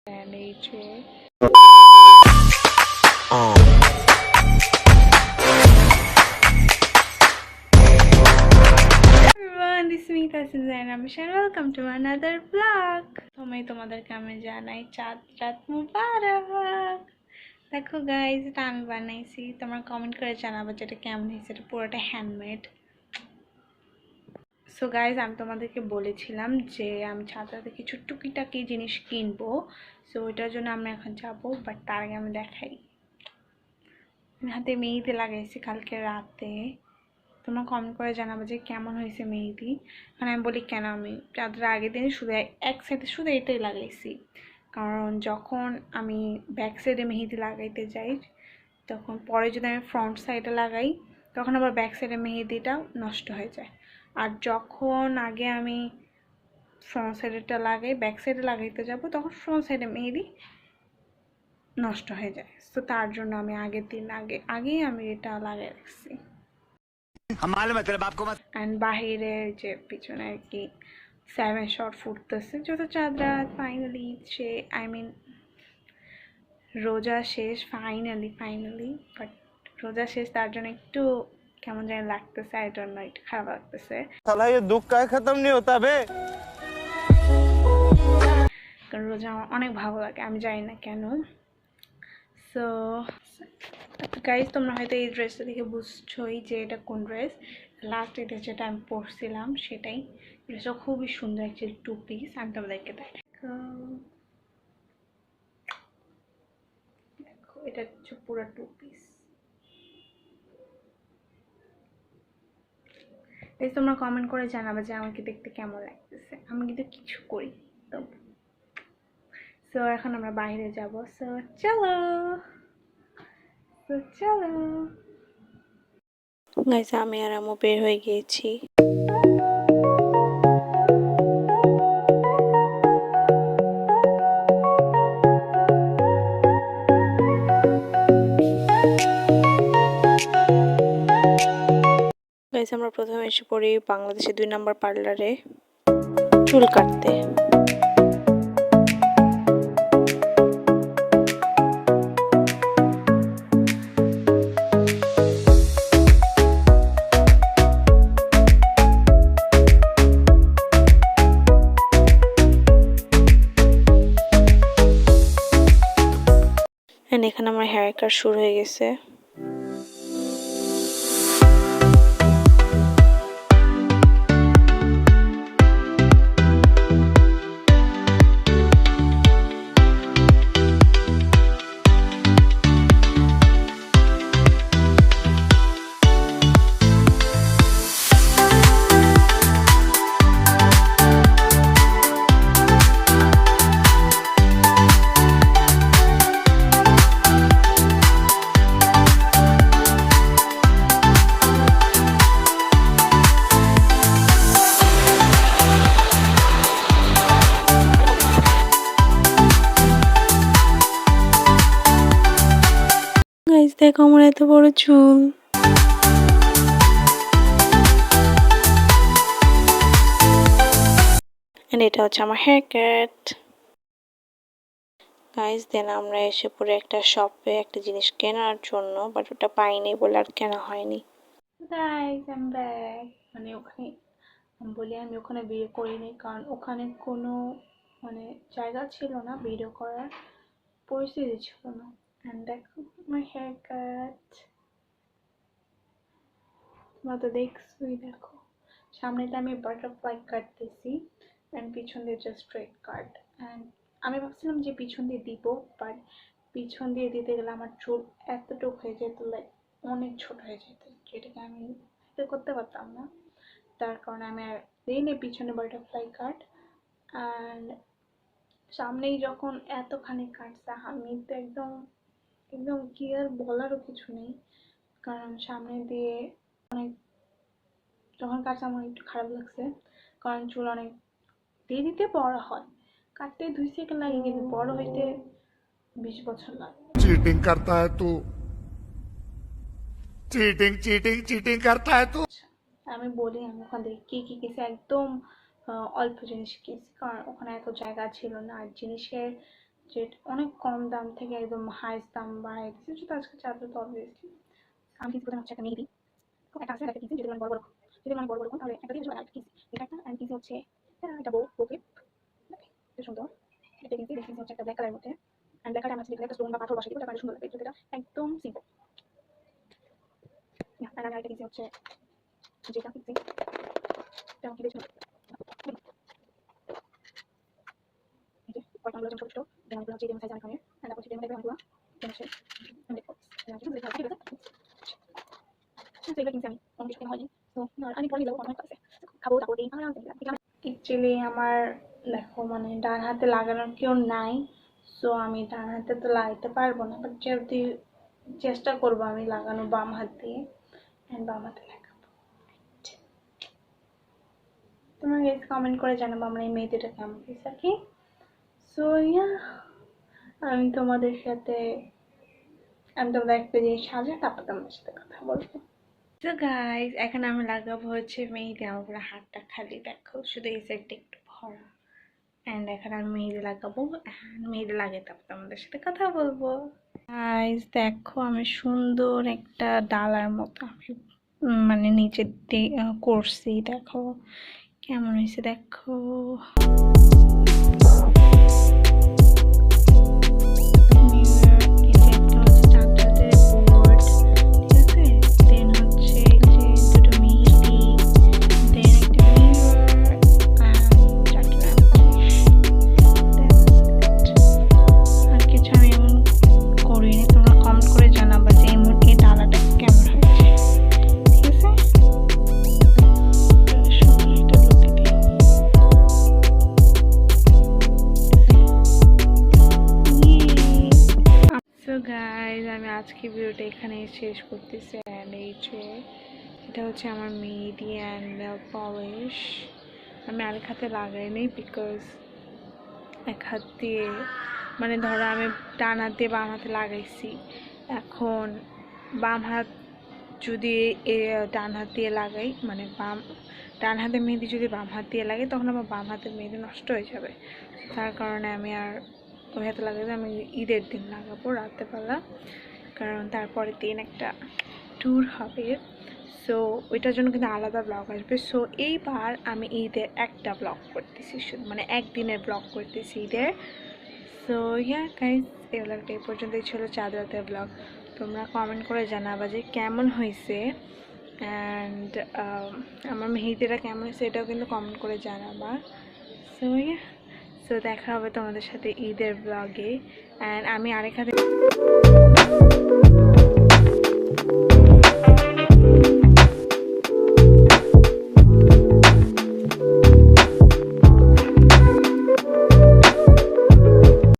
And AJ. Everyone, this is me Tasin Zain Amishan. Welcome to another vlog. তোমাদেরকে আমি জানাই চাঁদ রাত মুবারক। দেখো গাইজ, এটা আমি বানাইছি। তোমরা কমেন্ট করে জানাবো যেটা কেমন হয়েছে। এটা পুরোটা হ্যান্ডমেড। সো গাইজ, আমি তোমাদেরকে বলেছিলাম যে আমি ছাত্রাতে কিছু টুকিটাকি জিনিস কিনবো। সো ওইটার জন্য আমি এখন যাবো, বাট তার আগে আমি দেখাই। হাতে মেহেদি লাগাইছি কালকে রাতে। তোমরা কমেন্ট করে জানাবো যে কেমন হয়েছে মেহেদি। মানে আমি বলি কেন আমি চাঁদের আগের দিন শুধু এক সাইডে শুধু এটাই লাগাইছি, কারণ যখন আমি ব্যাক সাইডে মেহেদি লাগাইতে যাই তখন পরে যদি আমি ফ্রন্ট সাইডে লাগাই তখন আবার ব্যাক সাইডে মেহেদিটা নষ্ট হয়ে যায়। আর যখন আগে আমি ফ্রন্ট সাইডেরটা লাগাই ব্যাক সাইডে লাগাইতে যাব তখন ফ্রন্ট সাইডে মেহেদি নষ্ট হয়ে যায়। তো তার জন্য আমি আগের দিন আগেই আমি এটা লাগিয়ে রাখছি। অ্যান্ড বাহিরে যে পিছনে আর কি 7 শট ফুটতেছে, যত চাঁদ রাত ফাইনালি সে রোজা শেষ ফাইনালি। বাট রোজা শেষ তার জন্য একটু কেমন জানি লাগতেছে, আই ডোন্ট নো, একটু খারাপ লাগতেছে। साला ये दुख का खत्म नहीं होता बे। কারণ রোজা আমার অনেক ভালো লাগে, আমি জানি না কেন। সো গাইজ, তোমরা হয়তো এই ড্রেসটা দেখে বুঝছোই যে এটা কোন ড্রেস। লাস্ট এটা যেটা আমি পরছিলাম সেটাই। ড্রেসটা খুবই সুন্দর, অ্যাকচুয়ালি 2 পিস। আমি তোমাদেরকে দেখো, এটা হচ্ছে পুরো 2 পিস। তোমরা কমেন্ট করে জানাবে যে আমাকে দেখতে কেমন লাগতেছে। আমি কিন্তু কিছু করি তো। সো এখন আমরা বাইরে যাব। সো চলো গাইস, আমি আর আমু বের হয়ে গিয়েছি। গাইস, আমরা প্রথমে এসে পড়ি বাংলাদেশের 2 নম্বর পার্লারে চুল কাটতে। এখানে আমার হেয়ার কাট শুরু হয়ে গেছে। গাইস, দেখো আমার এত বড় চুল। এটা হচ্ছে আমার হেয়ার কাট। গাইস, দেন আমরা এসে পড়ে একটা শপে একটা জিনিস কেনার জন্য, বাট ওটা পাইনি বলে আর কেনা হয়নি। Guys, I am back. মানে ওখানে আমি ওখানে ভিডিও করিনি, কারণ ওখানে কোনো মানে জায়গা ছিল না, ভিডিও করার পরিস্থিতি ছিল না। অ্যান্ড দেখো আমার হেয়ার কাট, তোমরা তো দেখছোই। দেখো সামনেটা আমি বাটারফ্লাই কাটতেছি অ্যান্ড পিছন দিয়ে জাস্ট স্ট্রেট কাট। অ্যান্ড আমি ভাবছিলাম যে পিছন দিয়ে দিব, বাট পিছন দিয়ে দিতে গেলে আমার চুল এতটুকু হয়ে যেত, লাইক অনেক ছোট হয়ে যেত, যেটাকে আমি করতে পারতাম না। তার কারণে আমি আর দিইনি পিছনে বাটারফ্লাই কাট। অ্যান্ড সামনেই যখন এতখানি কাটছে, আমি তো একদম কি আর বলারও কিছু নেই, কারণ সামনে দিয়ে অনেক যখন কাটছে আমার একটু খারাপ লাগছে, কারণ চুল অনেক দেরিতে বড় হয়। কাটতে 2 সেকেন্ড লাগে, কিন্তু বড় হইতে 20 বছর লাগে। चीटिंग करता है तू, चीटिंग करता है तू। আমি বলি আমি ওখান থেকে কি কিনেছি, একদম অল্প জিনিস কিনেছি, কারণ ওখানে এত জায়গা ছিল না। আর জিনিসের যে অনেক কম দাম থেকে একদম হাইস্ট দাম বাড়াই দিচ্ছে, সেটা আজকে চাদর তো অবভিয়াসলি আমি কিছু প্রথমে হচ্ছে একটা মেহেদি একটা আছে, একটা কিনছি যদি আমি বড় বড় তাহলে একটা দিয়ে একটা কিনছি, এটা একটা অ্যান্ড কিনছি হচ্ছে এটা বউকে এটা সুন্দর, এটা কিনছি হচ্ছে একটা ব্ল্যাক কালারের মধ্যে অ্যান্ড ব্ল্যাক কালার আমার একটা স্টোন বা পাথর বসাই দিব, এটা সুন্দর লাগবে, এটা একদম সিম্পল। আর আমি একটা কিনছি হচ্ছে যেটা কিনছি এটা আমাকে বেশ কয়েকটা ছোট ছোট যেমন হচ্ছে যেমন সাইজ অনেক অনেক তারপর যেমন দেখবেন অনেকগুলো হচ্ছে অ্যাকচুয়ালি আমার দেখো মানে ডান হাতে লাগানোর কেউ নাই, সো আমি ডান হাতে তো লাগাতে পারবো না, বাট যদি চেষ্টা করবো আমি লাগানো বাম হাত দিয়ে অ্যান্ড বাম হাতে লাগাবো। তোমরা গাইস কমেন্ট করে জানাবো আমরা এই মেহেদিটা কেমন হয়েছে কি। সো ইয়া আমি তোমাদের একটা জিনিস সাজাই, তারপর তোমাদের সাথে কথা বলবো। তো গাইস এখন আমি লাগাবো হচ্ছে মেহেদি, আমার পুরো হাতটা খালি দেখো, শুধু এই সাইডটা একটু ভরা অ্যান্ড এখন আমি মেহেদি লাগাবো অ্যান্ড মেহেদি লাগিয়ে তারপর তোমাদের সাথে কথা বলবো। গাইস দেখো আমি সুন্দর একটা ডালার মতো আমি মানে নিচে করছি, দেখো কেমন হয়েছে দেখো। গাইজ আমি আজকে ভিডিওটা এখানে শেষ করতেছি অ্যান্ড এই যে এটা হচ্ছে আমার মেহেদি অ্যান্ড পলিশ। আমি আরেক হাতে লাগাইনি বিকজ এক হাত দিয়ে মানে ধরো আমি ডান হাত দিয়ে বাম হাতে লাগাইছি, এখন বাম হাত যদি ডান হাত দিয়ে লাগাই মানে ডান হাতে মেহেদি যদি বাম হাত দিয়ে লাগাই তখন আমার বাম হাতের মেহেদি নষ্ট হয়ে যাবে, তার কারণে আমি আর ওই হাতে লাগাবো, আমি ঈদের দিন লাগাবো রাত্রেবেলা, কারণ তারপরের দিন একটা ট্যুর হবে, সো ওইটার জন্য কিন্তু আলাদা ব্লগ আসবে। সো এইবার আমি ঈদের একটা ব্লগ করতেছি, শুধু মানে একদিনের ব্লগ করতেছি ঈদের। সো ইয়া গাইস এই ব্লগটা এই পর্যন্তই ছিল চাঁদ রাতের ব্লগ। তোমরা কমেন্ট করে জানাবা যে কেমন হয়েছে অ্যান্ড আমার মেহেদিটা কেমন হয়েছে এটাও কিন্তু কমেন্ট করে জানাবা। সো ইয়া সো দেখা হবে তোমাদের সাথে ঈদের ব্লগে অ্যান্ড আমি আরেক হাতে